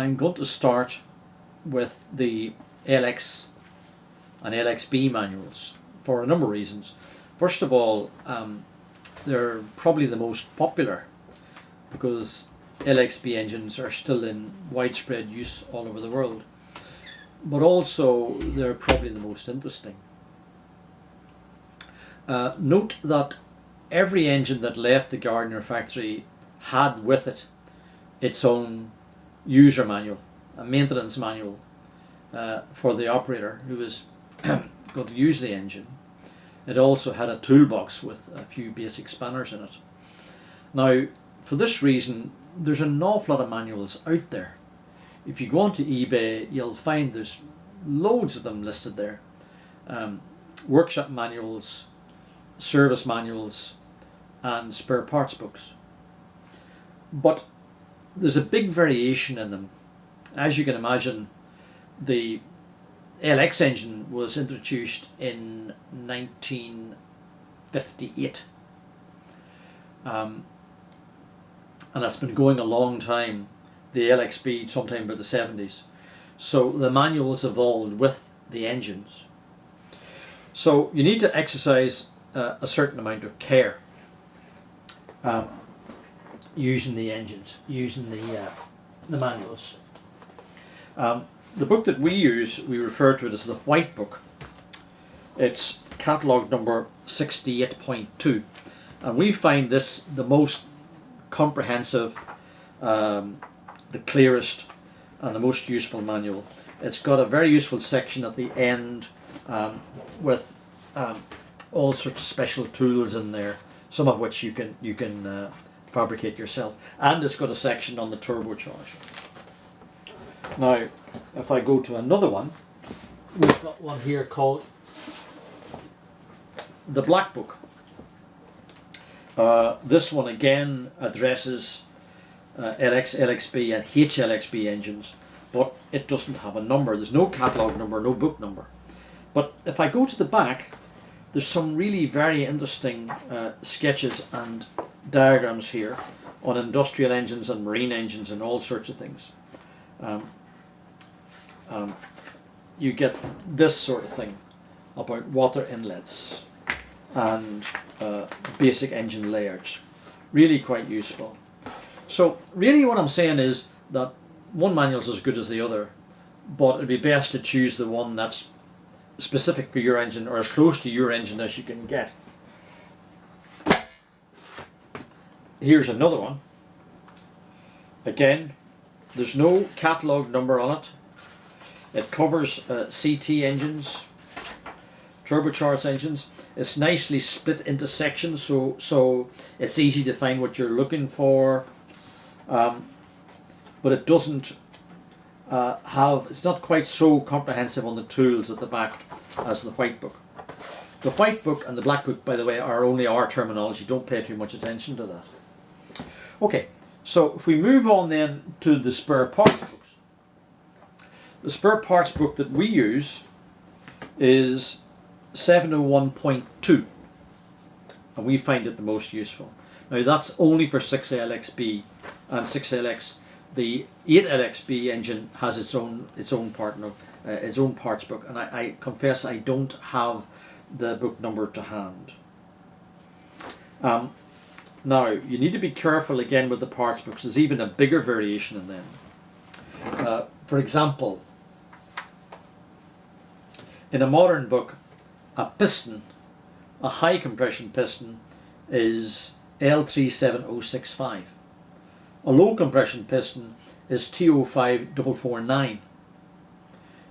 I'm going to start with the LX and Lxb manuals for a number of reasons. First of all, they're probably the most popular because Lxb engines are still in widespread use all over the world, but also they're probably the most interesting. Note that every engine that left the Gardner factory had with it its own user manual, a maintenance manual for the operator who was going to use the engine. It also had a toolbox with a few basic spanners in it. Now, for this reason, there's an awful lot of manuals out there. If you go onto eBay, you'll find there's loads of them listed there. Workshop manuals, service manuals, and spare parts books. But there's a big variation in them. As you can imagine, the LX engine was introduced in 1958. And it's been going a long time. The Lxb sometime about the 70s. So the manuals evolved with the engines. So you need to exercise a certain amount of care using the engines, using the manuals. The book that we use, we refer to it as the White Book. It's catalogue number 68.2, and we find this the most comprehensive, the clearest, and the most useful manual. It's got a very useful section at the end with all sorts of special tools in there, some of which you can fabricate yourself, and it's got a section on the turbocharger. Now, if I go to another one, we've got one here called the Black Book. This one again addresses LX, Lxb and HLXb engines, but it doesn't have a number. There's no catalogue number, no book number. But if I go to the back, there's some really very interesting sketches and diagrams here on industrial engines and marine engines and all sorts of things. You get this sort of thing about water inlets and basic engine layers. Really quite useful. So really what I'm saying is that one manual is as good as the other, but it'd be best to choose the one that's specific for your engine or as close to your engine as you can get. Here's another one. Again, there's no catalogue number on it. It covers CT engines, turbocharged engines. It's nicely split into sections, so it's easy to find what you're looking for. But it doesn't it's not quite so comprehensive on the tools at the back as the White Book. The White Book and the Black Book, by the way, are only our terminology. Don't pay too much attention to that. Okay, so if we move on then to the spare parts books. The spare parts book that we use is 701.2, and we find it the most useful. Now that's only for 6Lxb and 6LX. The 8Lxb engine has its own its own parts book, and I confess I don't have the book number to hand. Now you need to be careful again with the parts books. There's even a bigger variation in them. For example, in a modern book, a piston, a high compression piston, is L37065. A low compression piston is T05449.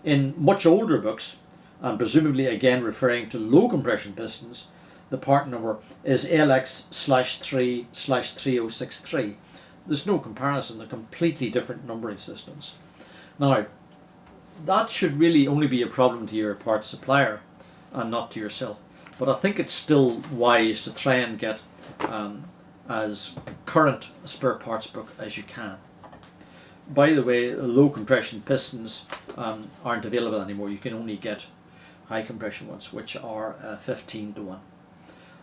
In much older books, and presumably again referring to low compression pistons, the part number is LX/3/3063. There's no comparison, they're completely different numbering systems. Now, that should really only be a problem to your parts supplier and not to yourself. But I think it's still wise to try and get as current a spare parts book as you can. By the way, low compression pistons aren't available anymore. You can only get high compression ones, which are 15 to 1.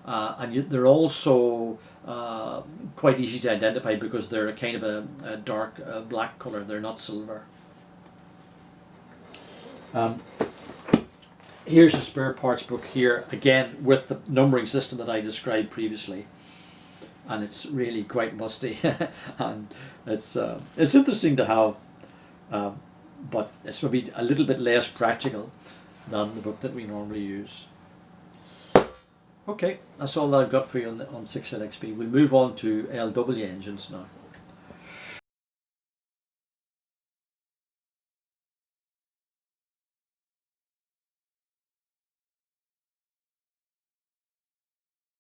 they're also quite easy to identify because they're a kind of a dark black colour. They're not silver. Here's a spare parts book here, again with the numbering system that I described previously, and it's really quite musty, and it's interesting to have, but it's maybe a little bit less practical than the book that we normally use. Okay, that's all that I've got for you on 6 Lxb. We'll move on to LW engines now.